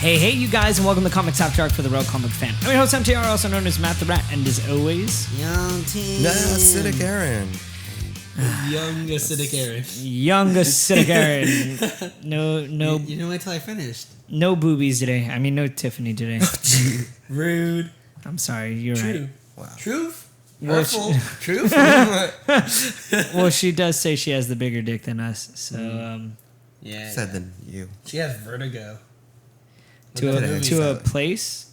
Hey, you guys, and welcome to Comics After Dark for the Real Comic Fan. I'm your host, MTR, also known as Matt the Rat, and as always... Young acidic Aaron. Young acidic Aaron. Young acidic Aaron. No... You didn't wait till I finished. No boobies today. I mean, no Tiffany today. Rude. I'm sorry, you're True. right. Wow. Truth? Well, Truth? well, she does say she has the bigger dick than us, so... Yeah. Said than you. She has vertigo. To a place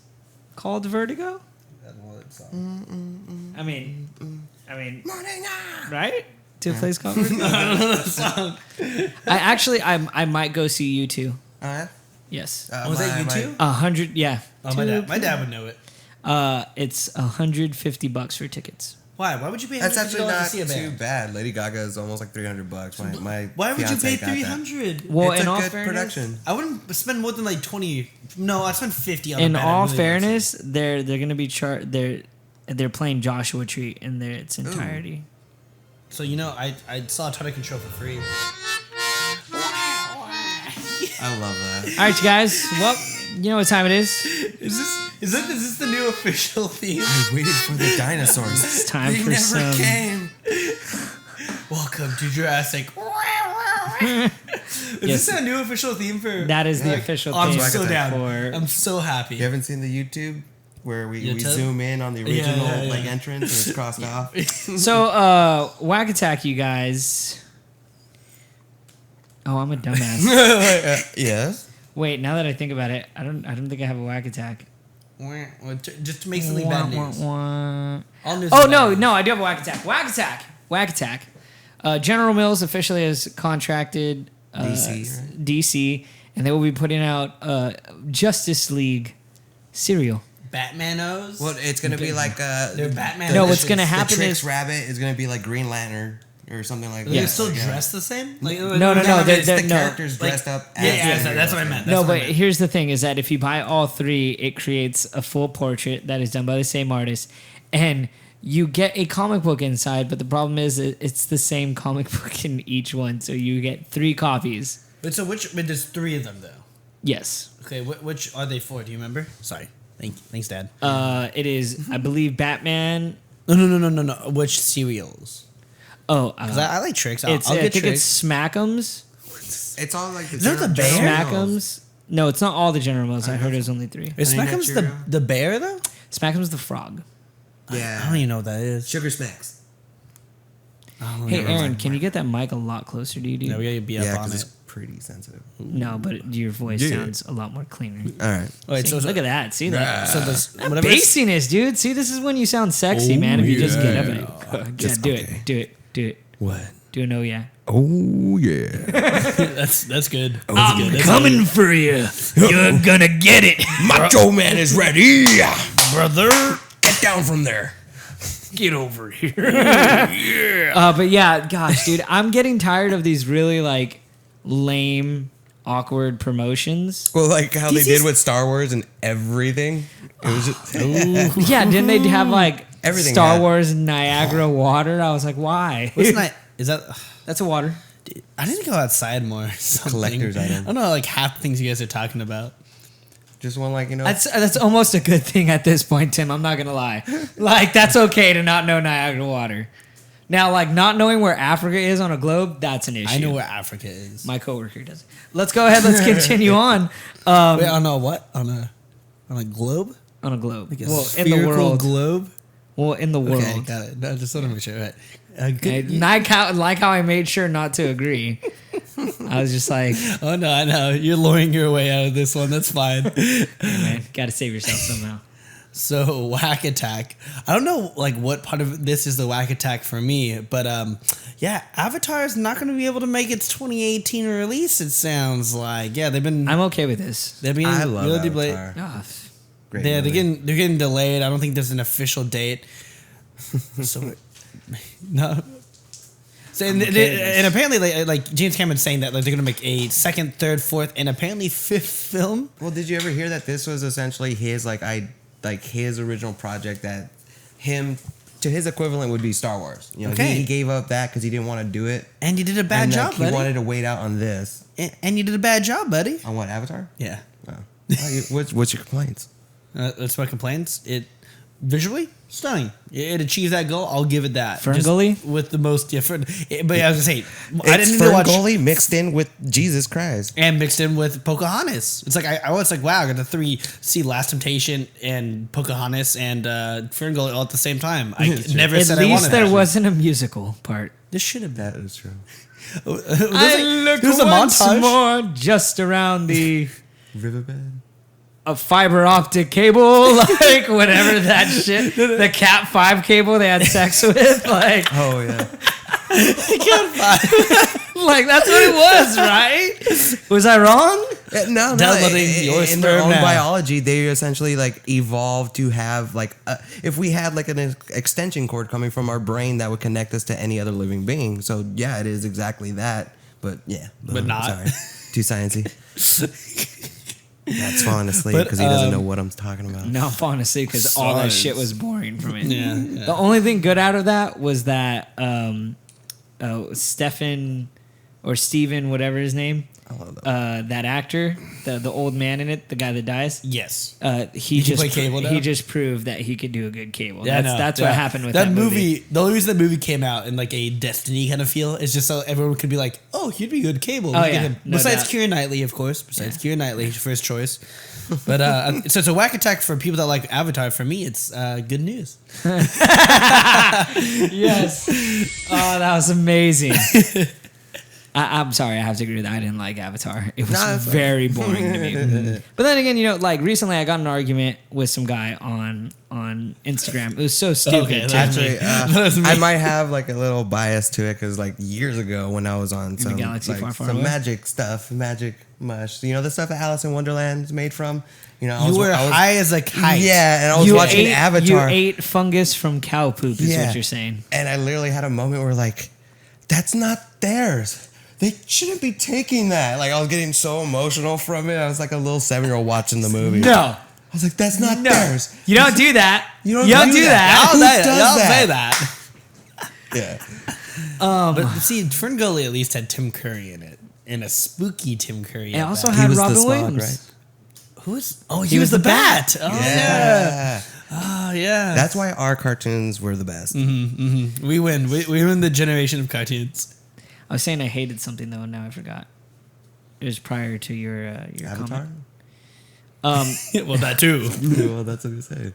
called Vertigo? That's what it's I mean, right? To a place called Vertigo? I don't know the song. I might go see you two. Yes. Was that you too? 100, yeah. Oh, my dad would know it. It's $150 for tickets. Why? Why would you pay $150 That's actually to not see a band? too bad. Lady Gaga is almost like $300. My Why would you fiance pay got that. $300? Well, It's in a all good fairness, production. I wouldn't spend more than like 20. No, I'd spend 50 on a in band. all fairness, they're gonna be they're playing Joshua Tree in its entirety. So I saw Total Control for free. I love that. All right, you guys. Well, you know what time it is. Is this the new official theme? I waited for the dinosaurs. It's time they for never some. came. Welcome to Jurassic. Is Yes. this a new official theme for? That is the official I'm theme so down. for. I'm so happy. You haven't seen the YouTube where we YouTube? zoom in on the original Yeah. entrance and it's crossed off? So, Whack Attack, you guys. Oh, I'm a dumbass. Yes. Wait, now that I think about it, I don't think I have a Whack Attack. Just to make something bad news. Wah. All news Oh is bad news. no, I do have a Whack Attack. Whack Attack. General Mills officially has contracted DC, right? DC, and they will be putting out Justice League cereal. Batmanos. Well, it's going to be like... They're Batman. No, what's gonna happen The Trix is- Rabbit is going to be like Green Lantern or something like that. They're still dressed the same. Like, No, It's they're the no. characters dressed up as... Yeah, that's what I meant. No, but here's the thing: is that if you buy all three, it creates a full portrait that is done by the same artist, and you get a comic book inside. But the problem is, it's the same comic book in each one, so you get 3 copies. But there's 3 of them though. Yes. Okay, which are they for? Do you remember? Sorry. Thanks, Dad. It is, I believe, Batman. No. Which cereals? Oh, Because I like Tricks. I'll I get think Tricks. it's Smack'ems. It's all like... Is that the bear? Smack'ems. No, it's not all the General Mills. I heard it was only 3. Is Honey Nut Smack'em's Cheerio? the bear though? Smack'em's the frog. Yeah. I don't even know what that is. Sugar Smacks. Hey, Aaron, can you get that mic a lot closer to you, dude? No, we gotta be Yeah, up on because it. it's pretty sensitive. No, but your voice sounds a lot more cleaner. All right. Wait, See, look at that. See that? So this That bassiness, dude. See, this is when you sound sexy, man. If you just get up and yeah, do it. What? Do an oh yeah. Oh, yeah. That's good. I'm coming for you. You're gonna get it, Macho Man is ready. brother. Get down from there. Get over here. But yeah, gosh, dude, I'm getting tired of these really like lame, awkward promotions. Well, like how they DC's did with Star Wars and everything. It was just... Yeah, didn't they have like Everything Star had- Wars Niagara water? I was like, why? What's not? Is that? That's a water. I need to go outside more. or something. Collector's item. I don't know, like half the things you guys are talking about. Just one, like, That's almost a good thing at this point, Tim. I'm not gonna lie. Like, that's okay to not know Niagara water. Now, like, not knowing where Africa is on a globe, that's an issue. I know where Africa is. My coworker does. Let's go ahead. Let's continue on. Wait, on a what? On a globe? On a globe. Like a Well, in the spherical world. globe? Well, in the world. Okay, got it. No, just want to make sure. Right. Okay, like how I made sure not to agree. I was just like, Oh no, I know. You're luring your way out of this one. That's fine. hey man, gotta save yourself somehow. So Whack Attack. I don't know like what part of this is the Whack Attack for me, but yeah, Avatar is not going to be able to make its 2018 release. It sounds like they've been. I'm okay with this. They're being I love really Avatar. Oh, Great they're movie. getting delayed. I don't think there's an official date. So no. So and apparently like James Cameron's saying that like they're gonna make a 2nd, 3rd, 4th, and apparently 5th film. Well, did you ever hear that this was essentially his his original project that him to his equivalent would be Star Wars. You know, Okay. he gave up that because he didn't want to do it. And you did a bad And, job, he buddy. wanted to wait out on this. And you did a bad job, buddy. On what, Avatar? Yeah. Oh. What's your complaints? That's my complaints. It visually stunning. It achieved that goal. I'll give it that. Ferngully with the most different. But I was gonna say, I didn't need to watch Ferngully mixed in with Jesus Christ and mixed in with Pocahontas. It's like I was like, wow, I got the three see Last Temptation and Pocahontas and Ferngully all at the same time. I never At said I wanted. least there wasn't a musical part. This should have been. that is true. I look there's a once montage. more just around the Riverbed. a fiber optic cable, like whatever that shit, the Cat 5 cable they had sex with, like, Oh yeah. like that's what it was, right? Was I wrong? No. Downloading your In their sperm own now. biology, they essentially like evolved to have like if we had like an extension cord coming from our brain that would connect us to any other living being. So yeah, it is exactly that. But yeah, But not. Sorry, too sciencey. That's falling asleep But, because he doesn't know what I'm talking about. No, I'm falling asleep because all that Science. shit was boring from it. Yeah. The only thing good out of that was that Stephen or Steven, whatever his name, I love that. that actor, the old man in it, the guy that dies. Yes. He can play Cable now? he just proved that he could do a good Cable. Yeah, That's no, what yeah. happened with that movie. The only reason that movie came out in like a Destiny kind of feel is just so everyone could be like, "Oh, he'd be good Cable." Oh, Look at yeah, him. no Besides doubt. Keira Knightley, of course. Besides Keira Knightley, his first choice. But so it's a whack attack for people that like Avatar. For me, it's good news. Yes. Oh, that was amazing. I'm sorry, I have to agree with that. I didn't like Avatar. It was Nah, it's very boring to me. But then again, like recently I got in an argument with some guy on Instagram. It was so stupid. Okay, too. that's Actually, That's me. I might have like a little bias to it because like years ago when I was on some galaxy like, far, far some away? magic stuff, magic mush. You know the stuff that Alice in Wonderland is made from. You know, You were high as a kite. Yeah, and I was You watching ate, Avatar. You ate fungus from cow poop, is Yeah. what you're saying. And I literally had a moment where like, that's not theirs. They shouldn't be taking that. Like I was getting so emotional from it. I was like a little 7-year-old watching the movie. No. I was like, that's not theirs. You don't do that. You don't do do that. Who does Y'all that? say that. Yeah. But see, Ferngully at least had Tim Curry in it, and a spooky Tim Curry. It at also that. had was the Robin Smog, Williams. right? Who was? Oh, he was the bat. Oh yeah. Oh yeah. That's why our cartoons were the best. We win. We win the generation of cartoons. I was saying I hated something though, and now I forgot. It was prior to your Avatar? comment. Well, that too. Well, that's what you say.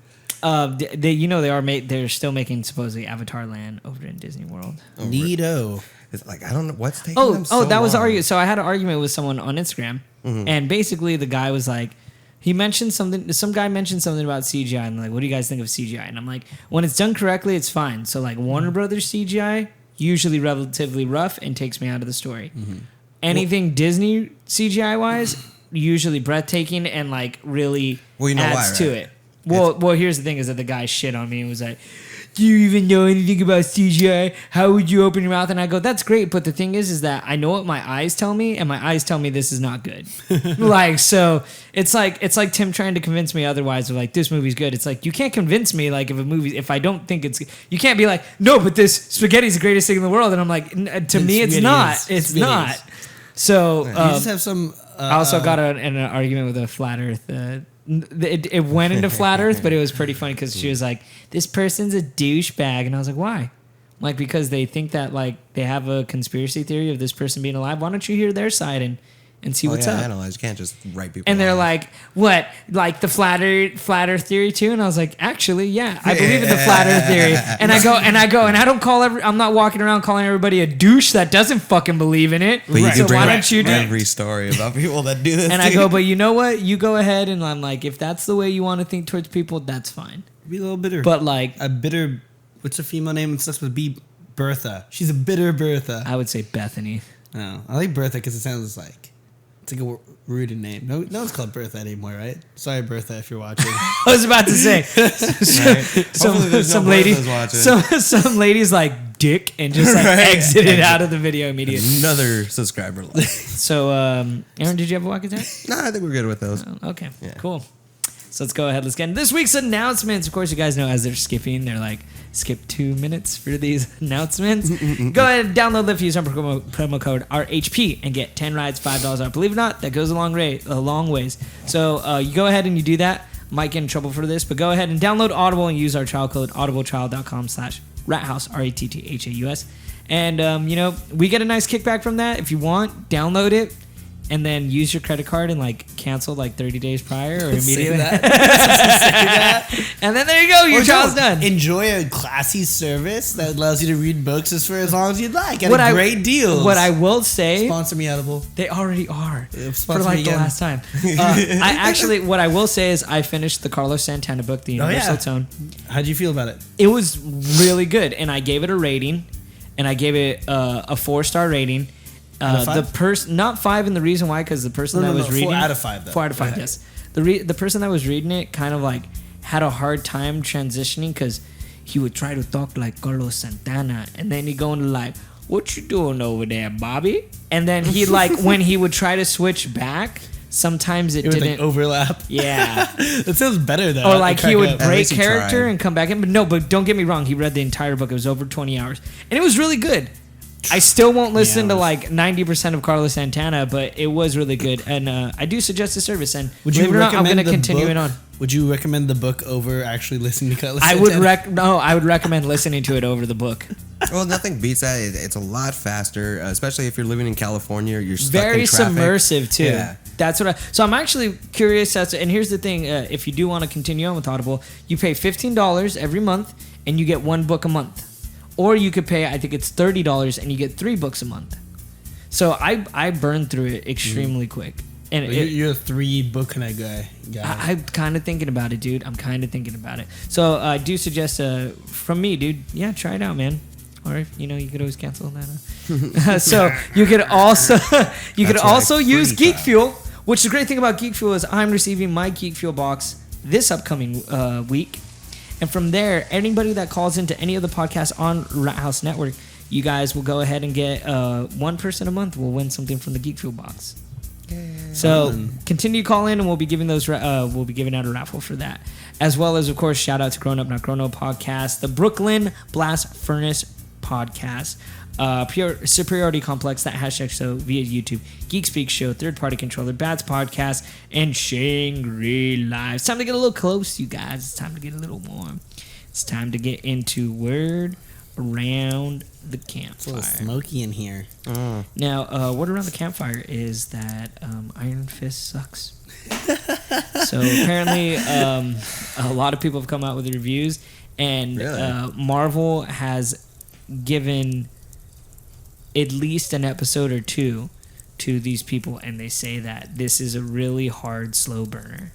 They're still making supposedly Avatar Land over in Disney World. Neato. It's like, I don't know what's taking them so that was long. argument. So I had an argument with someone on Instagram, and basically the guy was like, he mentioned something. Some guy mentioned something about CGI, and like, what do you guys think of CGI? And I'm like, when it's done correctly, it's fine. So like Warner Brothers CGI, usually relatively rough and takes me out of the story. Anything Disney CGI wise, usually breathtaking and like really Well, you know adds why, to right? it. Well, here's the thing: is that the guy shit on me and was like, "Do you even know anything about CGI? How would you open your mouth?" And I go, "That's great, but the thing is that I know what my eyes tell me, and my eyes tell me this is not good." Like, so it's like Tim trying to convince me otherwise. Of like, this movie's good. It's like you can't convince me. Like, if I don't think it's, you can't be like, "No, but this spaghetti's the greatest thing in the world," and I'm like, to me, it's not. It's not. So You just have some. I also got in an argument with a flat Earth. It went into flat Earth, but it was pretty funny because she was like, "This person's a douchebag," and I was like, "Why?" Like, because they think that like they have a conspiracy theory of this person being alive. Why don't you hear their side and see what's up? Analyze. You can't just write people. And they're off. like, "What? Like the flat Earth theory too?" And I was like, "Actually, yeah, I believe in the flat Earth theory." And I go, and I don't call I'm not walking around calling everybody a douche that doesn't fucking believe in it. But you So can bring why up don't you do? every story about people that do this. And I go, but you know what? You go ahead, and I'm like, if that's the way you want to think towards people, that's fine. Be a little bitter. But like, a bitter. What's a female name? It starts with B. Bertha. She's a bitter Bertha. I would say Bethany. No, I like Bertha because it sounds like it's like a rooted name. No one's called Bertha anymore, right? Sorry, Bertha, if you're watching. I was about to say, Hopefully there's no some lady, Berthas watching. some ladies like dick and just like Right. exited out of the video immediately. Another subscriber. So, Aaron, did you have a walk attack? No, I think we're good with those. Okay, Yeah. cool. So let's go ahead. Let's get into this week's announcements. Of course, you guys know as they're skipping, they're like, skip 2 minutes for these announcements. Go ahead and download Lyft, use our promo code RHP and get 10 rides, $5 off. Believe it or not, that goes a long ways. So you go ahead and you do that. Might get in trouble for this, but go ahead and download Audible and use our trial code audibletrial.com/RattHaus, RATTHAUS. And, we get a nice kickback from that. If you want, download it. And then use your credit card and cancel 30 days prior or immediately. Say that. And then there you go, your trial's done. Enjoy a classy service that allows you to read books for as long as you'd like. At great deals. What I will say, sponsor me, Audible. They already are for the last time. What I will say is I finished the Carlos Santana book, The Universal Tone. How'd you feel about it? It was really good, and I gave it a rating, and I gave it a 4-star rating. The person, not 5, and the reason why, because the person that was reading 4 out of 5 though. 4 out of 5, yes. The person that was reading it kind of had a hard time transitioning because he would try to talk like Carlos Santana, and then he'd go into what you doing over there, Bobby? And then he when he would try to switch back, sometimes it didn't overlap. Yeah, that sounds better though. Or he would break character and come back in. But don't get me wrong, he read the entire book. It was over 20 hours, and it was really good. I still won't listen to 90% of Carlos Santana, but it was really good, and I do suggest the service. And would you recommend I'm going to continue it on. Would you recommend the book over actually listening to Carlos I Santana? would recommend listening to it over the book. Well, nothing beats that. It's a lot faster, especially if you're living in California. You're stuck very in traffic. submersive too. Yeah. That's what. So I'm actually curious and here's the thing: if you do want to continue on with Audible, you pay $15 every month, and you get 1 book a month. Or you could pay, I think it's $30, and you get 3 books a month. So I burned through it extremely quick. And you're a 3 book kind of guy. I'm kind of thinking about it, dude. I'm kind of thinking about it. So I do suggest, from me, dude, try it out, man. Or you could always cancel that. So you could also use Geek Fuel, which the great thing about Geek Fuel is I'm receiving my Geek Fuel box this upcoming week. And from there, anybody that calls into any of the podcasts on Rat House Network, you guys will go ahead and get 1 person a month will win something from the Geek Fuel box. So continue to call in, and we'll be giving those. We'll be giving out a raffle for that, as well as, of course, shout out to Grown Up Not Grown Up podcast, the Brooklyn Blast Furnace podcast, Pure Superiority Complex, that hashtag show via YouTube, Geek Speak Show, Third Party Controller, Bats Podcast, and Shangri-La. It's time to get a little close, you guys. It's time to get a little warm. It's time to get into Word Around the Campfire. It's a little smoky in here. Now, Word Around the Campfire is that Iron Fist sucks. So apparently, a lot of people have come out with reviews, and Really? Marvel has given at least an episode or 2 to these people, and they say that this is a really hard slow burner.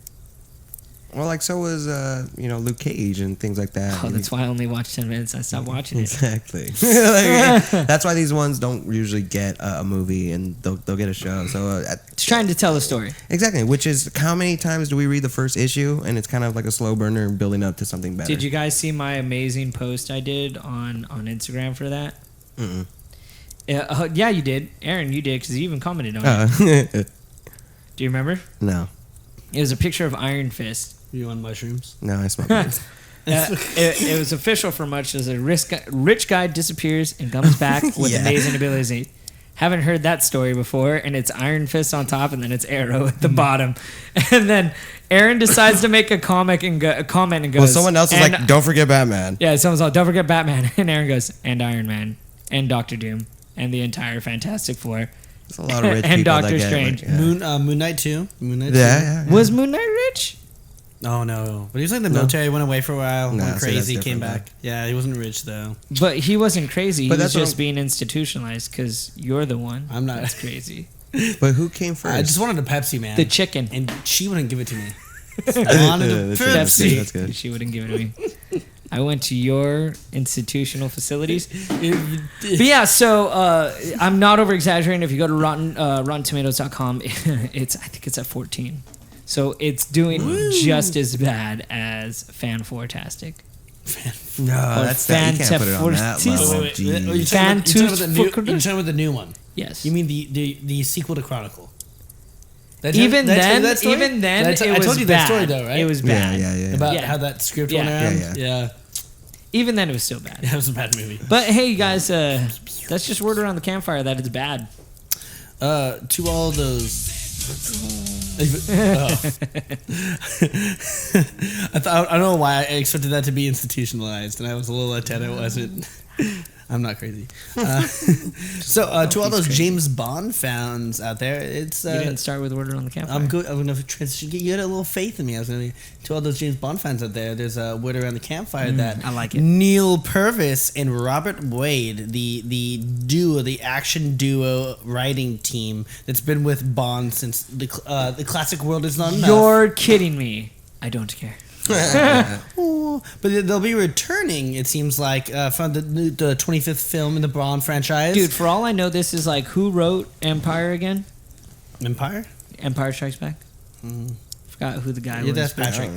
Well, so was Luke Cage and things like that. Oh, that's why I only watched 10 minutes. I stopped watching it. Exactly. That's why these ones don't usually get a movie, and they'll get a show. So It's trying to tell a story. Exactly. Which is, how many times do we read the first issue, and it's kind of like a slow burner and building up to something better. Did you guys see my amazing post I did on Instagram for that? Mm-mm. Yeah, you did. Aaron, you did, because you even commented on it. Do you remember? No. It was a picture of Iron Fist. You on mushrooms? No, I smoke weed. It was official for much as a rich guy disappears and comes back with amazing abilities. Haven't heard that story before, and it's Iron Fist on top, and then it's Arrow at the bottom. And then Aaron decides to make a comment and goes... Well, someone else is like, don't forget Batman. Yeah, someone's like, don't forget Batman. And Aaron goes, and Iron Man, and Doctor Doom, and the entire Fantastic Four. There's a lot of rich and people Doctor that Strange. Get, like, Moon Knight too. Yeah. Was Moon Knight rich? Oh no, but he was in the military. Went away for a while. No, went crazy. so came back. Yeah, he wasn't rich though. But he wasn't crazy. He But was that's just being institutionalized because you're the one. I'm not. That's crazy. But who came first? I just wanted a Pepsi, man. The chicken. And she wouldn't give it to me. I wanted a The Pepsi. That's good. She wouldn't give it to me. I went to your institutional facilities. But yeah, so I'm not over exaggerating. If you go to RottenTomatoes.com, I think it's at 14. So it's doing just as bad as Fan4tastic. No, that's that. You can't put it on that level. Wait. Jeez. You're talking about the new one. Yes. You mean the sequel to Chronicle? Even then, I told you that story though, right? It was bad. Yeah. About how that script went around. Yeah. Even then, it was still bad. That was a bad movie. But hey, guys, that's just word around the campfire that it's bad. To all those. I don't know why I expected that to be institutionalized, and I was a little upset it wasn't. I'm not crazy. So to all those James Bond fans out there, it's you didn't start with word around the campfire. I'm good. I'm gonna transition. You had a little faith in me. To all those James Bond fans out there, there's a word around the campfire that I like it. Neil Purvis and Robert Wade, the action duo writing team that's been with Bond since the classic world is not enough. You're kidding me. I don't care. But they'll be returning, it seems like, from the 25th film in the Bond franchise. Dude, for all I know, this is like, who wrote Empire again? Empire Strikes Back? Forgot who the guy was. Yeah, that's Patrick.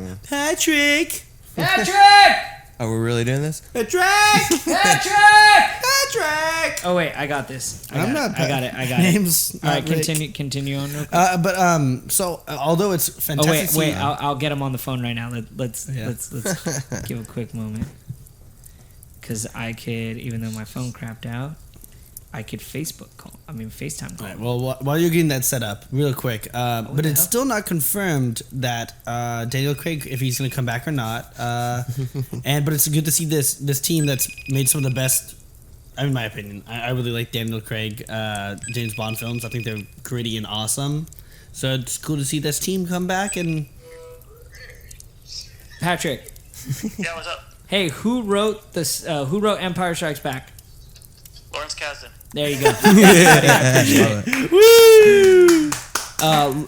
Patrick! Are we really doing this? Patrick! Oh wait, I got this. I got it. Name's all right, Rick. continue on real quick. So although it's fantastic. Wait, I'll get him on the phone right now. Let's give a quick moment. Because I could, even though my phone crapped out, I could FaceTime call. All right, well, while you're getting that set up, real quick, but it's still not confirmed that Daniel Craig, if he's going to come back or not. But it's good to see this team that's made some of the best. In my opinion, I really like Daniel Craig, James Bond films. I think they're gritty and awesome. So it's cool to see this team come back and. Patrick. Yeah, what's up? Hey, who wrote this? Who wrote Empire Strikes Back? Lawrence Kasdan. There you go. Woo!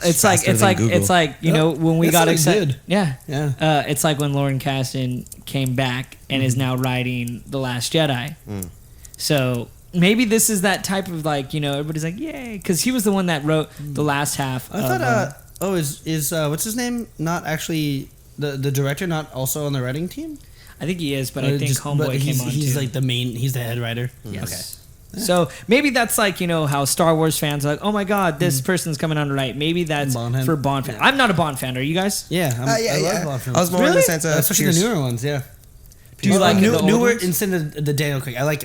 It's like you know when we got excited. Yeah. It's like when Lauren Kasdan came back and is now writing The Last Jedi. So maybe this is that type of like everybody's like yay because he was the one that wrote the last half. I thought. Is what's his name? Not actually the director. Not also on the writing team. I think he is, but I think Homeboy came on he's too. like the main. He's the head writer. Yes. Okay. Yeah. So maybe that's like how Star Wars fans are like, oh my god, this person's coming on to write. Maybe that's for Bond fans. I'm not a Bond fan. Are you guys? Yeah, I love Bond films. I was more in the sense of especially the newer ones. Yeah. Do you like the newer old ones? instead of the Daniel Craig? I like.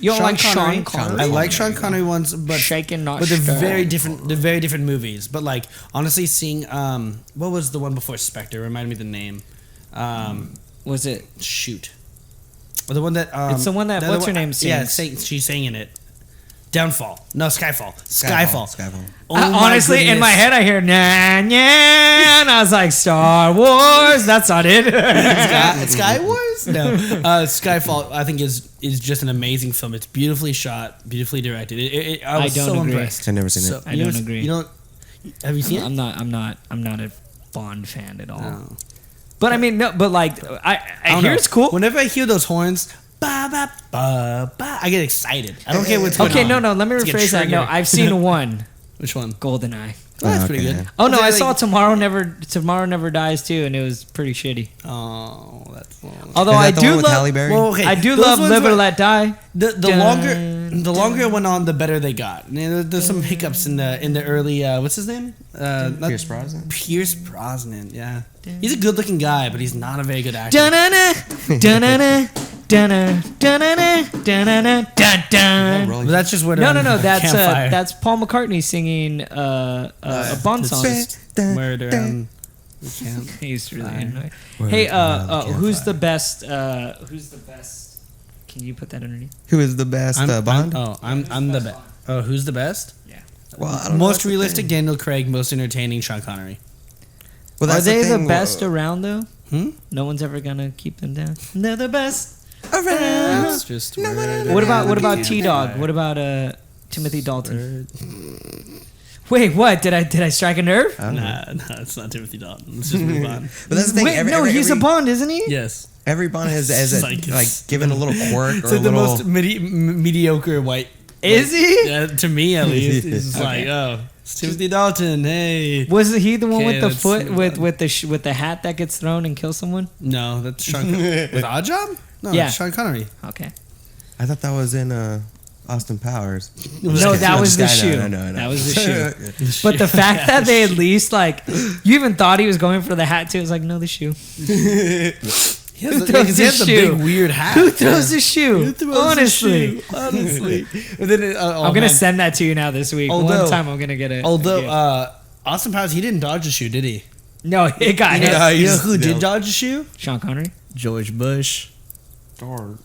You don't like Sean Connery? I like Sean Connery ones, but Shaken, not but they're stirred. very different. They're very different movies. But like honestly, seeing what was the one before Spectre? Remind me the name. Was it? Shoot. The one that it's the one that what's her name sings? Yeah, she's singing it. Downfall. No, Skyfall. Honestly, in my head, I hear nah, nah, and I was like, Star Wars. That's not it. Sky Wars? No. Skyfall, I think, is just an amazing film. It's beautifully shot, beautifully directed. I was don't so agree. impressed. I've never seen it. I don't agree. You don't? Have you seen it? I'm not a Bond fan at all. No. But I mean, no. But like, I hear it's cool. Whenever I hear those horns, ba ba ba ba, I get excited. I don't care what's going on. Okay, no. Let me rephrase that. No, I've seen one. Which one? GoldenEye. Oh, that's pretty good. Oh no, I saw Tomorrow Never Dies too, and it was pretty shitty. Oh, that's long. Although Is I that the do one with love, Halle Berry? Well, okay, I do those love ones Live or were- Let Die. The longer it went on, the better they got. There's some hiccups in the early. What's his name? Pierce Brosnan. Pierce Brosnan. Yeah, he's a good-looking guy, but he's not a very good actor. Da-na-na, da-na-na, da-na, da-na-na, da-na-na, da-da. But that's just where No. That's Paul McCartney singing a Bond song. Murder on the camp. He's really annoying. Hey, who's the best? Who's the best? Can you put that underneath? Who is the best Bond? I'm the best. Oh, who's the best? Yeah. Well, I don't know Most what's the realistic, thing. Daniel Craig. Most entertaining, Sean Connery. Well, Are that's they the thing, best around though? No one's ever gonna keep them down. They're the best around. That's just weird. What about T-Dog? What about Timothy Dalton? Wait, what? Did I strike a nerve? Nah, it's not Timothy Dalton. Let's just move on. But that's the thing. Wait, he's a Bond, isn't he? Yes. Every Bond has Like, given a little quirk or It's a like the little. most mediocre white. Is he? Yeah, to me at least. It's just like, oh, it's Timothy Dalton. Hey. Wasn't he the one Okay, with the let's foot move with the hat that gets thrown and kills someone? No, that's Sean Connery. With Oddjob? No, Yeah. it's Sean Connery. Okay. I thought that was in Austin Powers. No, that was the I know, shoe. I know. That was the shoe. But the fact that they at least like, you even thought he was going for the hat too. It was like, no, the shoe. He has, throws he has the the shoe? big weird hat. Who throws the shoe? Who throws Honestly. the shoe? Honestly. And then, I'm gonna send that to you now this week. Although- One time I'm gonna get it. Although Austin Powers, he didn't dodge a shoe, did he? No, it got hit. Yeah, You know he's- who did no. dodge a shoe? Sean Connery. George Bush. Thor.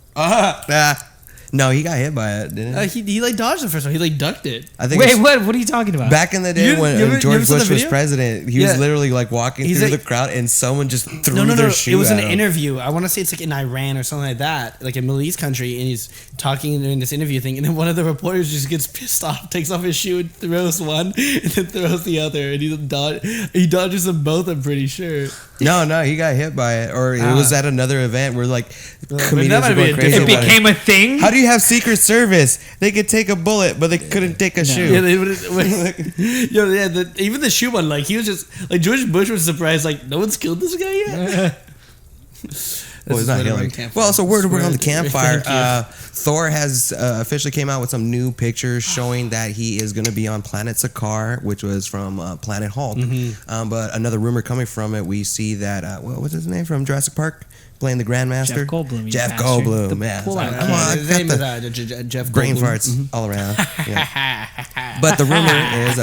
No, he got hit by it, didn't he? He like dodged the first one. He like ducked it. I think Wait, it's- what are you talking about? back in the day You when ever George saw the Bush was video? president, he Yeah. was literally like walking He's through like- the crowd and someone just threw No. their shoe It was at an him. interview. I want to say it's like in Iran or something like that, like a Middle East country, and he's talking in this interview thing, and then one of the reporters just gets pissed off, takes off his shoe and throws one, and then throws the other, and he dodges them both. I'm pretty sure. No, he got hit by it, or it was at another event where like comedians that might were be going a crazy. it different about became a thing. How do you have Secret Service? They could take a bullet, but they couldn't take a shoe. Yeah, even the shoe one, like he was just like George Bush was surprised, like no one's killed this guy yet. Well, it's not Hillary. Well, so we're on the campfire. Thor has officially came out with some new pictures showing that he is going to be on Planet Sakaar, which was from Planet Hulk. But another rumor coming from it, we see that what was his name from Jurassic Park, playing the Grandmaster? Jeff Goldblum. you Jeff bastard. Goldblum, The yeah. pullout Come kid. on, His got name the is Jeff brain Goldblum. farts all around. Yeah. But the rumor is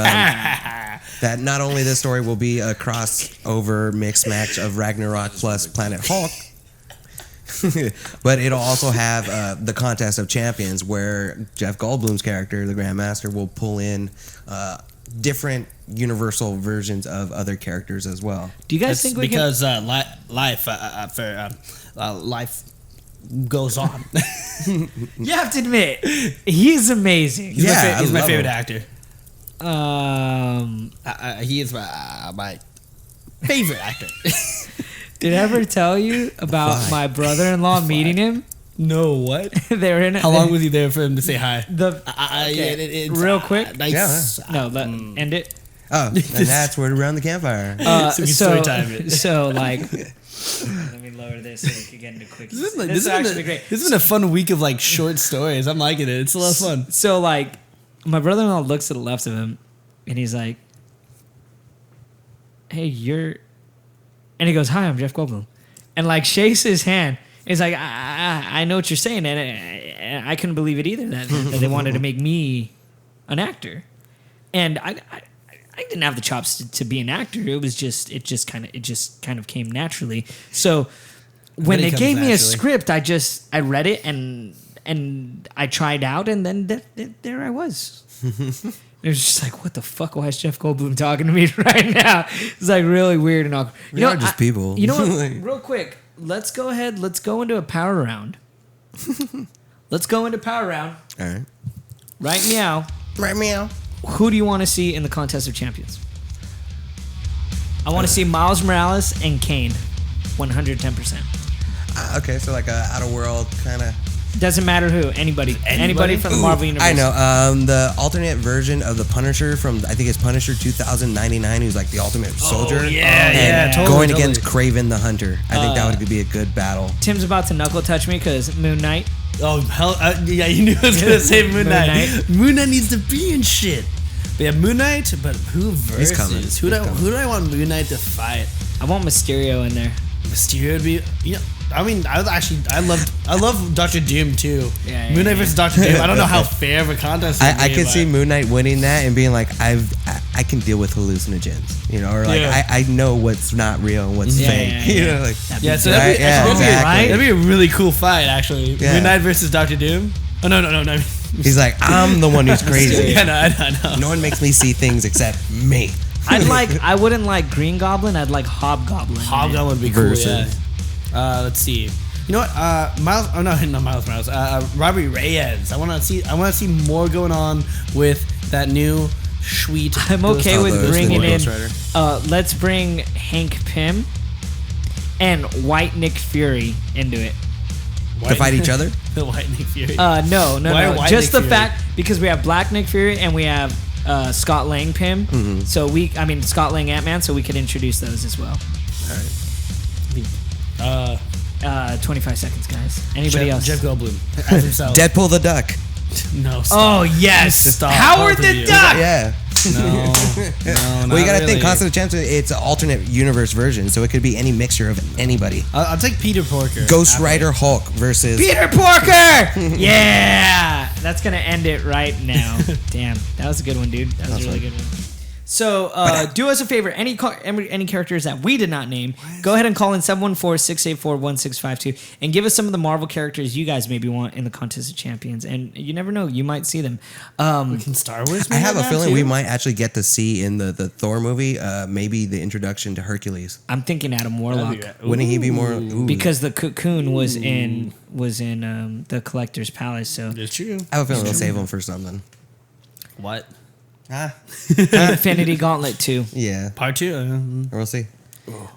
that not only this story will be a crossover mixed match of Ragnarok plus Planet Hulk, but it'll also have the Contest of Champions, where Jeff Goldblum's character, the Grandmaster, will pull in different universal versions of other characters as well. Do you guys That's think we can? because life goes on. You have to admit, he's amazing. He's Yeah, he's I my love favorite him. actor. He is my favorite actor. Did I ever tell you about Why? my brother-in-law meeting him? No, what? They were in. How long was he there for him to say hi? Okay. Real quick? Nice. No, end it. Oh, and that's where around the campfire. So we story time it. So like, let me lower this so we can get into quick. This This has is actually great. This has been a fun week of like short stories. I'm liking it. It's a lot of fun. So like, my brother-in-law looks to the left of him, and he's like, "Hey, you're," and he goes, "Hi, I'm Jeff Goldblum," and like shakes his hand. He's like, I know what you're saying, and I couldn't believe it either that they wanted to make me an actor, and I didn't have the chops to be an actor. It just kind of came naturally. So when they comes gave me a naturally. script, I read it and I tried out, and then there I was. It was just like, what the fuck? Why is Jeff Goldblum talking to me right now? It's like really weird and awkward. We are just people. You know what? Like- Real quick, let's go ahead. Let's go into a power round. Let's go into power round. All right. Right meow. Right, meow. Who do you want to see in the Contest of Champions? I want to see Miles Morales and Kane, 110%. Okay, so like a outer world kind of. Doesn't matter who. Anybody from the Marvel Universe. I know. The alternate version of the Punisher from, I think it's Punisher 2099, who's like the ultimate soldier. yeah, and totally, going totally. against Kraven the Hunter. I think that would be a good battle. Tim's about to knuckle touch me because Moon Knight. Oh hell, yeah! You knew I was gonna say Moon Moon Knight. Knight. Moon Knight needs to be in shit. But yeah, Moon Knight. But who versus? coming. Who do I want Moon Knight to fight? I want Mysterio in there. Mysterio would be. You know, I mean, I love Doctor Doom too. Yeah, Moon Knight yeah. versus Doctor Doom. I don't know how fair of a contest. I could see Moon Knight winning that and being like, I can deal with hallucinogens, you know, or like Yeah. I know what's not real and what's Yeah, fake, yeah, you yeah. know, like Yeah, so Right, that'd be, yeah, exactly. that'd be a really cool fight, actually. Yeah. Moon Knight versus Doctor Doom. Oh no! he's like, I'm the one who's crazy. Yeah, no, I know. No one makes me see things except me. I wouldn't like Green Goblin. I'd like Hobgoblin. Hobgoblin would be cool. Versus. Yeah. Let's see. You know what? Miles. Oh no, not Miles Morales. Robbie Reyes. I want to see more going on with that new sweet. I'm okay with Ghost bringing in. Rider. Let's bring Hank Pym and White Nick Fury into it. To fight each other? The White Nick Fury. No. Why White Just Nick the Fury? fact because we have Black Nick Fury and we have Scott Lang Pym. Mm-hmm. So Scott Lang Ant-Man. So we could introduce those as well. 25 seconds, guys. Anybody else? Jeff Goldblum as himself. Deadpool the Duck. No. Stop. Oh yes, Stop, Howard the Duck. Yeah. No. Well, you gotta think. Clash of the Champs. It's an alternate universe version, so it could be any mixture of anybody. I'll take Peter Porker. Ghost Rider Hulk versus Peter Porker. Yeah, that's gonna end it right now. Damn, that was a good one, dude. That was a really good one. So, do us a favor. Any characters that we did not name, go ahead and call in 714-684-1652 and give us some of the Marvel characters you guys maybe want in the Contest of Champions. And you never know, you might see them. Can Star Wars? I have a feeling we might actually get to see in the Thor movie, maybe the introduction to Hercules. I'm thinking Adam Warlock. Wouldn't he be more? Ooh. Because the cocoon was in the Collector's Palace. So It's true. I have a feeling they'll save him for something. What? Infinity Gauntlet 2. Yeah. Part 2. We'll see.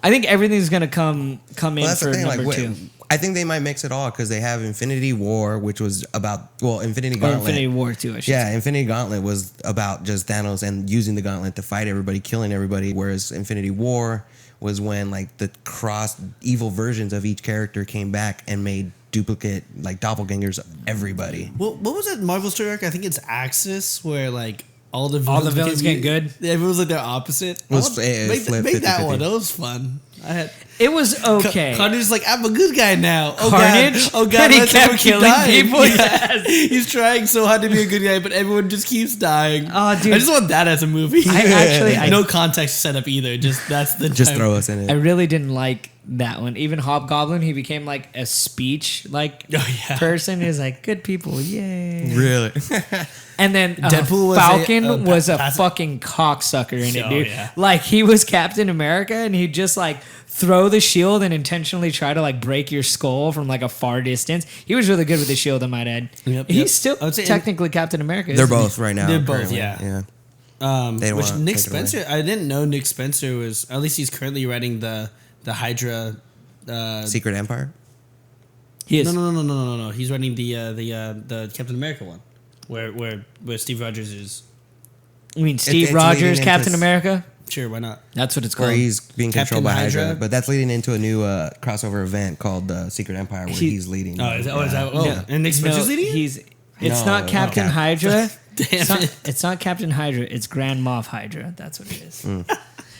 I think everything's gonna come in That's for the thing. number 2. I think they might mix it all because they have Infinity War, which was about Infinity Gauntlet. Infinity War 2. I should say. Infinity Gauntlet was about just Thanos and using the gauntlet to fight everybody, killing everybody. Whereas Infinity War was when like the cross evil versions of each character came back and made duplicate like doppelgangers of everybody. What was that Marvel story arc? I think it's Axis, where like all the villains get good. Everyone's like their opposite. Was Make that 50-50. one. That was fun. It was okay. Carnage's like, I'm a good guy now. Carnage? Oh God! And he let's kept everyone keep killing dying. people? Yeah. Yes. He's trying so hard to be a good guy, but everyone just keeps dying. Oh, dude. I just want that as a movie. I no context set up either. Just that's the Just throw us in I it. really didn't like that one. Even Hobgoblin, he became like a speech person. He's like, good people, yay. Really? And then Deadpool was Falcon was a passive- fucking cocksucker in it, Oh, dude. yeah. Like he was Captain America and he'd just like throw the shield and intentionally try to like break your skull from like a far distance. He was really good with the shield, I might add. He's still I would say technically Captain America. They're isn't he? both right now. They're both, currently. yeah. They don't Which wanna Nick take it away. Spencer, I didn't know Nick Spencer was, at least he's currently writing the Hydra. Secret Empire. He is. No. He's writing the Captain America one, where Steve Rogers is. You mean Steve it's Rogers, leading into Captain America? Sure, why not? That's what it's Where called. he's being Captain controlled by Hydra. Hydra? But that's leading into a new crossover event called Secret Empire where he's leading. Oh, is that? Oh, Yeah. and Nick Spencer's No, leading it? It's No, not Captain no. Hydra. Damn It's not Captain Hydra. It's Grand Moff Hydra. That's what it is. Mm.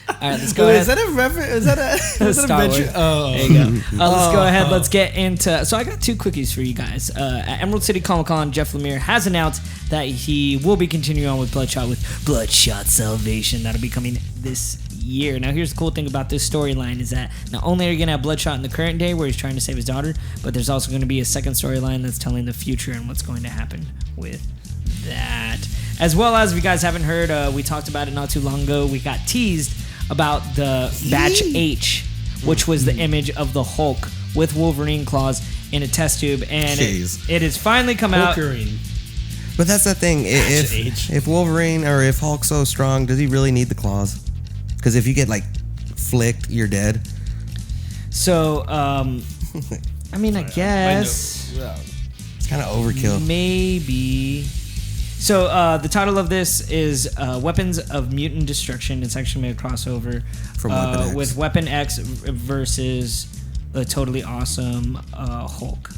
All right, let's go Wait, ahead. is that a reference? Is that a Star Wars. adventure? Oh, There you go. Let's go ahead. Let's get into. So I got 2 quickies for you guys. At Emerald City Comic Con, Jeff Lemire has announced that he will be continuing on with Bloodshot Salvation. That'll be coming this year. Now, here's the cool thing about this storyline is that not only are you gonna have Bloodshot in the current day where he's trying to save his daughter, but there's also going to be a second storyline that's telling the future and what's going to happen with that. As well as, if you guys haven't heard, we talked about it not too long ago. We got teased about the Batch H, which was the image of the Hulk with Wolverine claws in a test tube, and it has finally come out. But that's the thing. H. If Wolverine or if Hulk's so strong, does he really need the claws? Because if you get like flicked, you're dead. So, I mean, I guess It's kind of overkill. maybe. So the title of this is Weapons of Mutant Destruction. It's actually made a crossover From Weapon X. with Weapon X versus the totally awesome Hulk.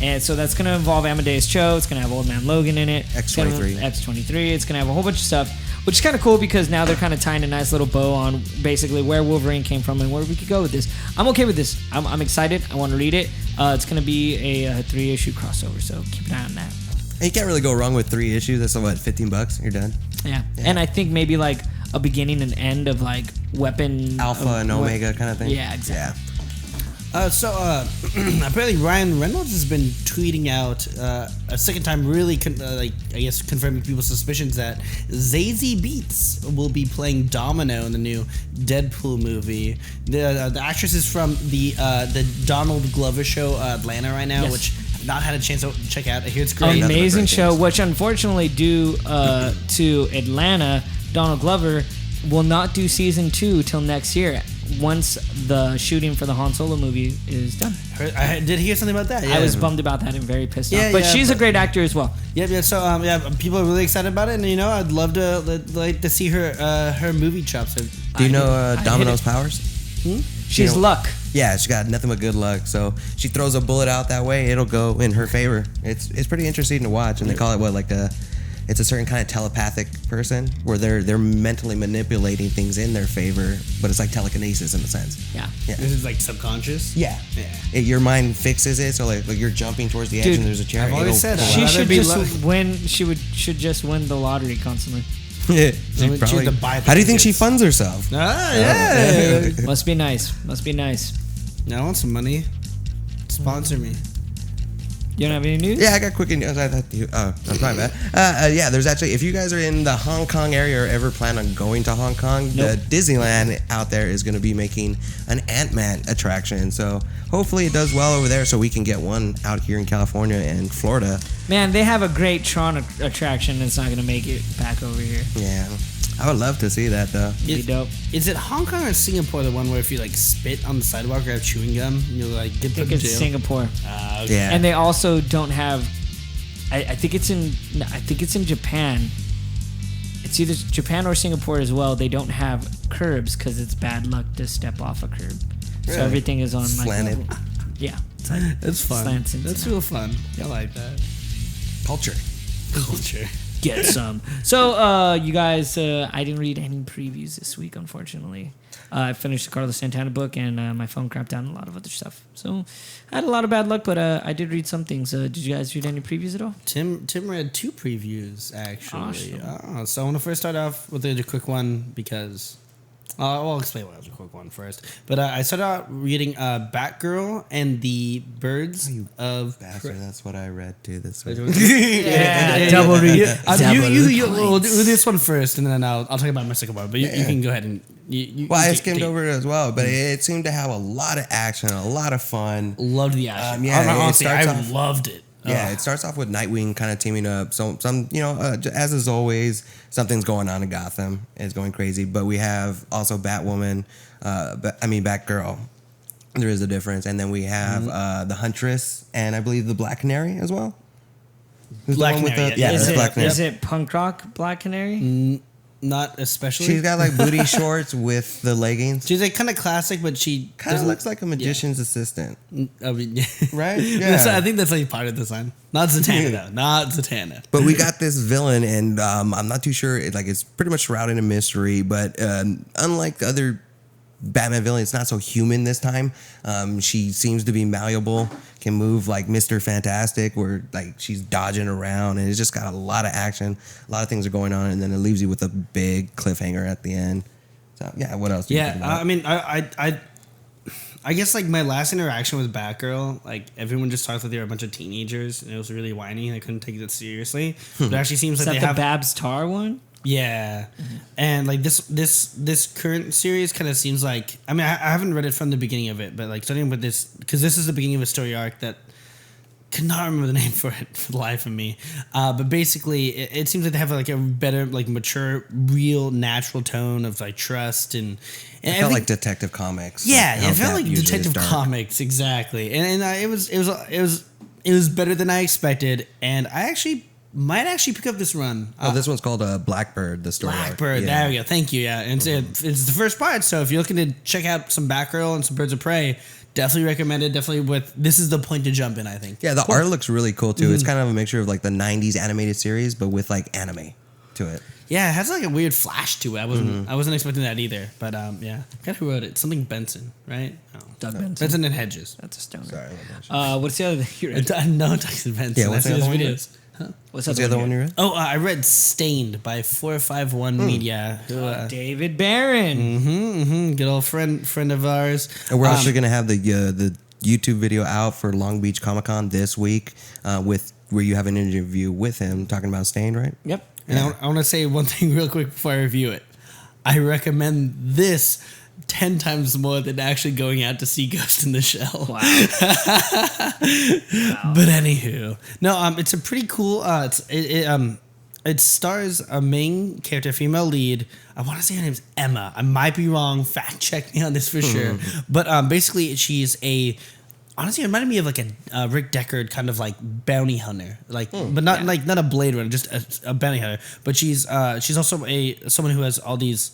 And so that's going to involve Amadeus Cho. It's going to have Old Man Logan in it. X-23. X-23. It's going to have a whole bunch of stuff, which is kind of cool because now they're kind of tying a nice little bow on basically where Wolverine came from and where we could go with this. I'm okay with this. I'm excited. I want to read it. It's going to be a 3-issue crossover, so keep an eye on that. And you can't really go wrong with 3 issues. That's what, $15? You're done. Yeah. And I think maybe like a beginning and end of like weapon Alpha and Omega kind of thing. Yeah, exactly. Apparently Ryan Reynolds has been tweeting out a second time, really confirming people's suspicions that Zazie Beetz will be playing Domino in the new Deadpool movie. The actress is from the Donald Glover show Atlanta right now, which I've not had a chance to check out. I hear it's great. Amazing show, which unfortunately due to Atlanta, Donald Glover will not do season 2 till next year. Once the shooting for the Han Solo movie is done. I did hear something about that. Yeah. I was bummed about that and very pissed Yeah, off. But yeah, she's a great actor as well. Yeah. So people are really excited about it, and I'd love to see her movie chops. Do you know Domino's powers? She's luck. Yeah, she got nothing but good luck. So she throws a bullet out that way, it'll go in her favor. It's pretty interesting to watch, and they call it it's a certain kind of telepathic person where they're mentally manipulating things in their favor, but it's like telekinesis in a sense. Yeah. This is like subconscious. Yeah. Your mind fixes it, so like you're jumping towards the edge, Dude, and there's a chair. I've always said She should just win. Should just win the lottery constantly. Yeah, how do you think she funds herself? Yeah. Must be nice. Now I want some money. Sponsor me. You don't have any news? Yeah, I got quick news. I'm fine, man. Yeah, there's actually, if you guys are in the Hong Kong area or ever plan on going to Hong Kong, the Disneyland out there is going to be making an Ant-Man attraction. So hopefully it does well over there so we can get one out here in California and Florida. Man, they have a great Tron attraction that's not going to make it back over here. Yeah. I would love to see that, though. It'd be dope. Is it Hong Kong or Singapore, the one where if you like spit on the sidewalk or have chewing gum, you'll like get put in jail? It's Singapore. Okay. Yeah. And they also don't have. I think it's in Japan. It's either Japan or Singapore as well. They don't have curbs because it's bad luck to step off a curb. Really? So everything is on Slanted. Yeah. It's like That's fun. slants into That's that. real fun. I like that. Culture. Get some. So, you guys, I didn't read any previews this week, unfortunately. I finished the Carlos Santana book, and my phone crapped out and a lot of other stuff. So, I had a lot of bad luck, but I did read some things. Did you guys read any previews at all? Tim read 2 previews, actually. Awesome. So I want to first start off with a quick one because... I'll explain why it was a quick one first. But I started out reading Batgirl and the Birds of... Bastard, that's what I read, too, this week. Double read. We'll do this one first, and then I'll talk about my second one. But you can go ahead and... I skimmed over it as well, but it seemed to have a lot of action, a lot of fun. Loved the action. Honestly, I loved it. Yeah, it starts off with Nightwing kind of teaming up. So some, as is always, something's going on in Gotham. It's going crazy. But we have also Batwoman, Batgirl. There is a difference. And then we have the Huntress and I believe the Black Canary as well. Who's Black the one Canary, with the, that's Black Canary. Is it punk rock Black Canary? Not especially. She's got like booty shorts with the leggings. She's like kind of classic, but she Kind of looks like a magician's assistant. I mean, Right? Yeah. I think that's like part of the design. Not Zatanna though. Not Zatanna. But we got this villain, and I'm not too sure. It's pretty much shrouded in mystery. But unlike other Batman villain, it's not so human this time. She seems to be malleable, can move like Mr. Fantastic, where like she's dodging around, and it's just got a lot of action. A lot of things are going on, and then it leaves you with a big cliffhanger at the end. So yeah, what else? Do you think about? I mean, I guess like my last interaction with Batgirl, like everyone just talked like they were a bunch of teenagers, and it was really whiny. I couldn't take it seriously. But it actually seems Is like that they the have Babs Tar one? Yeah, and like this current series kind of seems like, I mean, I haven't read it from the beginning of it, but like starting with this, because this is the beginning of a story arc that could not remember the name for it for the life of me. But basically, it seems like they have like a better, like mature, real, natural tone of like trust and It felt like Detective Comics. Yeah, like it felt that like usually Detective is dark. Comics exactly, and it was better than I expected, and I might actually pick up this run. This one's called Blackbird, the story. Blackbird, Yeah. there we go. Thank you. Yeah, and it's the first part. So if you're looking to check out some Batgirl and some Birds of Prey, definitely recommend it. Definitely this is the point to jump in, I think. Yeah, the art looks really cool too. It's kind of a mixture of like the '90s animated series, but with like anime to it. Yeah, it has like a weird flash to it. I wasn't expecting that either. But yeah, God, who wrote it? Something Benson, right? No. Doug Benson. Benson and Hedges. That's a stoner. Sorry. What's the other thing you read? No, Douglas Benson. Yeah, what's I see the those other one you videos. Huh? What's the other one you read? Oh, I read Stained by 451 Media. Who, David Barron. good old friend of ours. And we're actually gonna have the YouTube video out for Long Beach Comic Con this week, where you have an interview with him talking about Stained, right? Yep. And I want to say one thing real quick before I review it. I recommend this 10 times more than actually going out to see Ghost in the Shell. Wow. But anywho, no, it's a pretty cool. It stars a main character, female lead. I want to say her name's Emma. I might be wrong. Fact check me on this for sure. But basically, she's honestly, it reminded me of like a Rick Deckard kind of like bounty hunter, like, but not a Blade Runner, just a bounty hunter. But she's also someone who has all these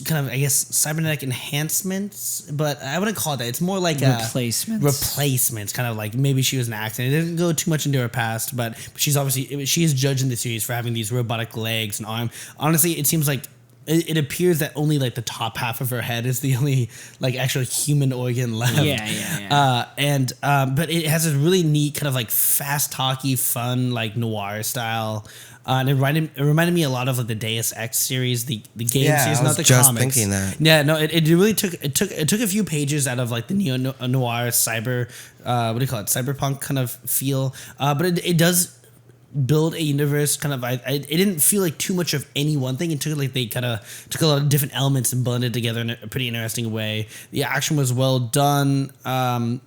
kind of, I guess, cybernetic enhancements, but I wouldn't call it that. It's more like replacements, kind of like maybe she was an accident. It didn't go too much into her past, but she is judged in the series for having these robotic legs and arm. Honestly, it seems like it appears that only like the top half of her head is the only like actual human organ left. But it has a really neat kind of like fast talky, fun like noir style. And it reminded me a lot of like the Deus Ex series, the game series, not the just comics. Thinking that. Yeah, no, it really took a few pages out of like the neo noir cyber what do you call it, cyberpunk kind of feel. But it does build a universe kind of. It didn't feel like too much of any one thing. It took like they kind of took a lot of different elements and blended together in a pretty interesting way. The action was well done. It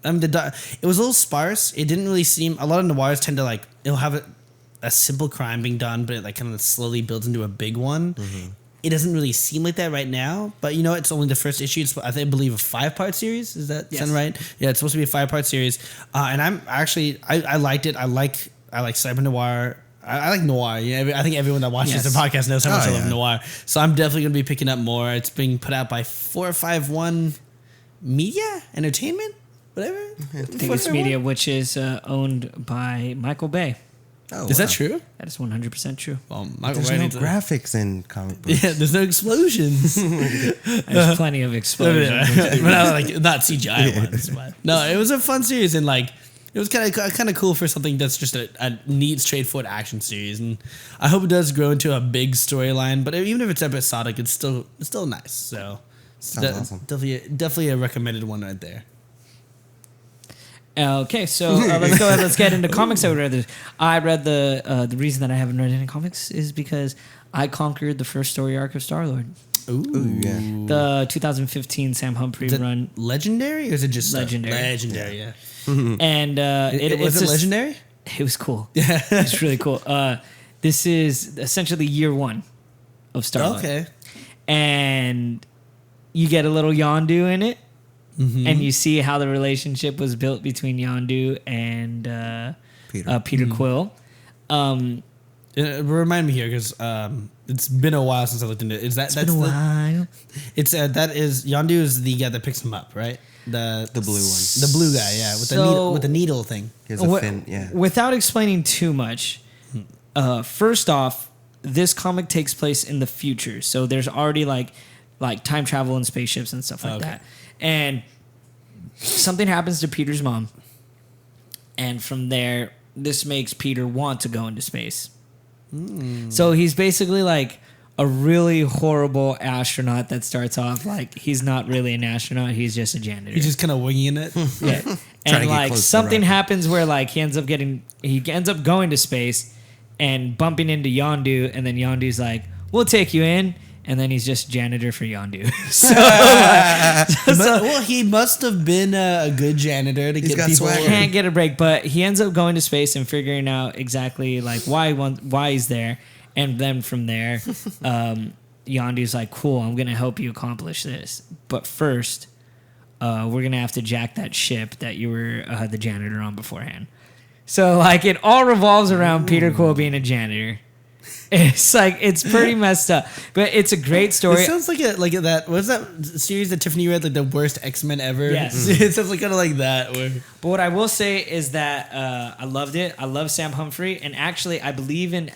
was a little sparse. It didn't really seem. A lot of noirs tend to like it'll have a simple crime being done, but it like kind of slowly builds into a big one. Mm-hmm. It doesn't really seem like that right now, but you know, it's only the first issue. It's, I believe, a 5-part series. Is that sound right? Yeah, it's supposed to be a 5-part series. And I'm actually, I liked it. I like cyber noir. I like noir. Yeah, I think everyone that watches the podcast knows how much I love noir. So I'm definitely going to be picking up more. It's being put out by 451 Media Entertainment, whatever. I think it's Media, which is owned by Michael Bay. Oh, is that true? That is 100% true. Well, there's no graphics in comic books. Yeah, there's no explosions. There's plenty of explosions. But not CGI ones. But no, it was a fun series, and like it was kind of cool for something that's just a neat, straightforward action series. And I hope it does grow into a big storyline. But even if it's episodic, it's still nice. So awesome. Definitely a recommended one right there. Okay, so let's go ahead. Let's get into comics. I read the reason that I haven't read any comics is because I conquered the first story arc of Star-Lord. Ooh, yeah. The 202015 Sam Humphrey run. Legendary, or is it just legendary? Legendary, yeah. And was it legendary? It was cool. Yeah, it's really cool. This is essentially year 1 of Star-Lord. Okay, and you get a little Yondu in it. Mm-hmm. And you see how the relationship was built between Yondu and Peter Quill. Remind me here, because it's been a while since I looked into it. It's been a while. It's that is Yondu is the guy that picks him up, right? The blue one, the blue guy, yeah, with the needle thing. He has a fin, yeah. Without explaining too much, first off, this comic takes place in the future, so there's already like time travel and spaceships and stuff like that. And something happens to Peter's mom. And from there, this makes Peter want to go into space. So he's basically like a really horrible astronaut that starts off like he's not really an astronaut. He's just a janitor. He's just kind of winging it. Yeah. And like something happens where like he ends up going to space and bumping into Yondu. And then Yondu's like, we'll take you in. And then he's just janitor for Yondu. Well, he must have been a good janitor to get people. Can't get a break, but he ends up going to space and figuring out exactly like why he's there. And then from there, Yondu's like, "Cool, I'm gonna help you accomplish this, but first, we're gonna have to jack that ship that you were the janitor on beforehand." So like it all revolves around Peter Quill being a janitor. It's like it's pretty messed up, but it's a great story. It sounds like that. What's that series that Tiffany read? Like the worst X-Men ever. Yes, it sounds like kind of like that. But what I will say is that I loved it. I love Sam Humphrey, and actually, I believe in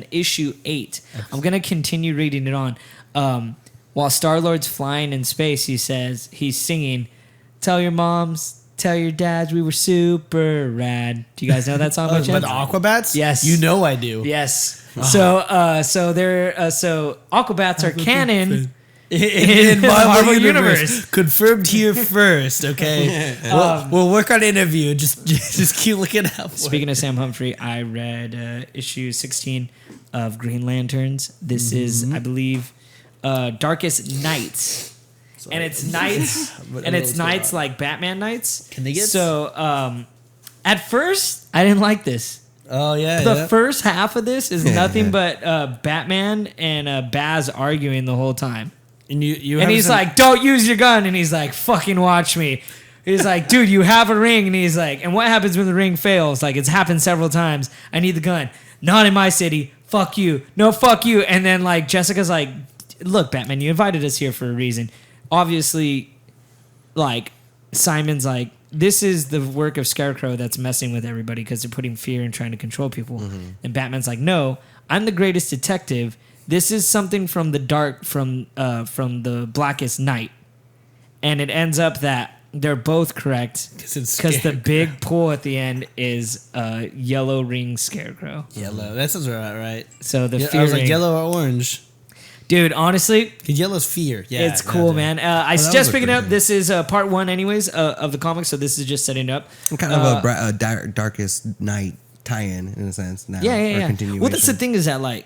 issue 8. I'm gonna continue reading it on. While Star-Lord's flying in space, he says he's singing, "Tell your moms. Tell your dads we were super rad." Do you guys know that song? But Aquabats? Yes. You know I do. Yes. So Aquabats are canon in Marvel Universe. Confirmed here first, okay? We'll work on interview. Just keep looking out for Speaking of Sam Humphrey, I read issue 16 of Green Lanterns. This is, I believe, Darkest Nights. Sorry. And it's nights, like Batman nights. Can they get so? At first, I didn't like this. Oh yeah. The first half of this is nothing but Batman and Baz arguing the whole time. And he's like, "Don't use your gun," and he's like, "Fucking watch me." He's like, "Dude, you have a ring," and he's like, "And what happens when the ring fails? Like it's happened several times. I need the gun. Not in my city. Fuck you. No, fuck you." And then like Jessica's like look, Batman, you invited us here for a reason. Obviously, like, Simon's like, this is the work of Scarecrow that's messing with everybody because they're putting fear and trying to control people. Mm-hmm. And Batman's like, no, I'm the greatest detective. This is something from the dark, from the blackest night. And it ends up that they're both correct because the big pull at the end is yellow ring Scarecrow. Yellow. That sounds right. So the fear I was like ring. yellow or orange. Dude, honestly, because yellow's fear. Yeah, it's cool, man. I suggest picking up. Good. This is part 1, anyways, of the comic. So this is just setting up. Kind of a darkest night tie-in a sense. Now, Yeah. Continuation. Well, that's the thing is that, like,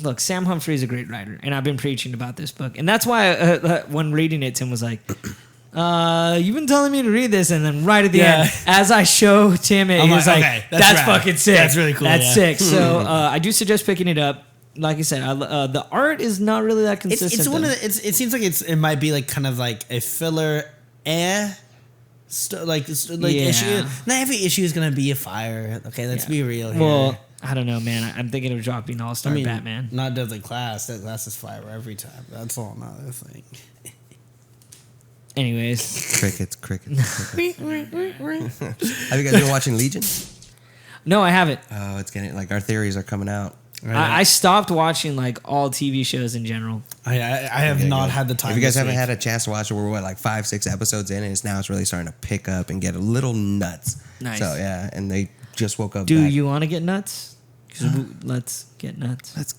look, Sam Humphrey is a great writer, and I've been preaching about this book, and that's why when reading it, Tim was like, "You've been telling me to read this," and then right at the end, as I show Tim it, he was like, okay, "That's fucking sick. That's really cool. That's sick." So I do suggest picking it up. Like I said, the art is not really that consistent. It's one of the, it seems like it might be like kind of like a filler issue. Not every issue is gonna be a fire. Okay, let's be real here. Well, I don't know, man. I'm thinking of dropping All-Star Batman. Not Deadly Class. That Class is fire every time. That's all another thing. Anyways, crickets. Have you guys been watching Legion? No, I haven't. Oh, it's getting like our theories are coming out. Right. I stopped watching like all TV shows in general. I have not had the time. If you guys haven't had a chance to watch it, we're like 5-6 episodes in, and it's really starting to pick up and get a little nuts. Nice. So yeah, and they just woke up. Do you want to get nuts? Let's get nuts.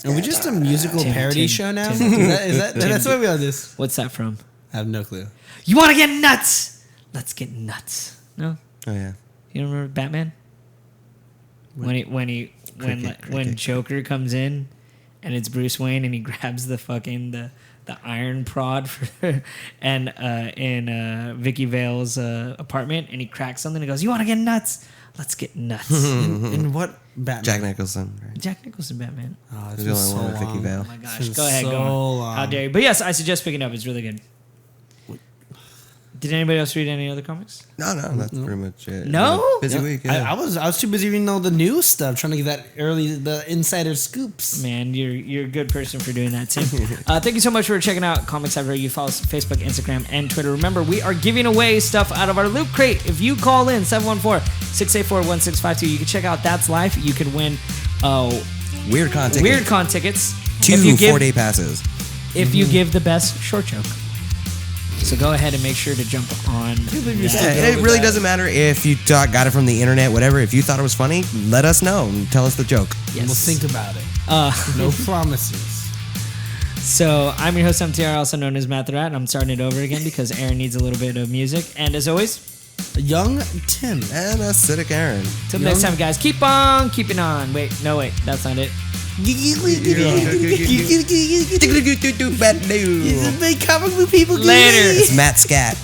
Are we just a musical parody show now? That's why we are this. What's that from? I have no clue. You want to get nuts? Let's get nuts. No. Oh yeah. You don't remember Batman? When Joker comes in, and it's Bruce Wayne, and he grabs the fucking the iron prod for and in Vicky Vale's apartment, and he cracks something and goes, "You want to get nuts? Let's get nuts." And what Batman? Jack Nicholson. Right? Jack Nicholson Batman. Oh, He's the only one with Vicky Vale. Oh my gosh! Go ahead, go on. How dare you? But yes, I suggest picking it up. It's really good. Did anybody else read any other comics? No, that's pretty much it. No? Busy week. Yeah. I was too busy reading all the new stuff, trying to get the insider scoops. Man, you're a good person for doing that, Tim. Thank you so much for checking out Comics After. You follow us on Facebook, Instagram, and Twitter. Remember, we are giving away stuff out of our Loot Crate. If you call in 714-684-1652, you can check out That's Life. You can win WyrdCon tickets. WyrdCon tickets. 2 4-day passes. If you give the best short joke. So go ahead and make sure to jump on. It really doesn't matter if you got it from the internet, whatever. If you thought it was funny, let us know and tell us the joke. Yes. We'll think about it. No promises. So I'm your host, MTR, also known as Matt the Rat, and I'm starting it over again because Aaron needs a little bit of music. And as always, Young Tim and acidic Aaron. Till next time, guys. Keep on keeping on. Wait, that's not it. Bad news. Make comic book people. Later. It's Matt Scat.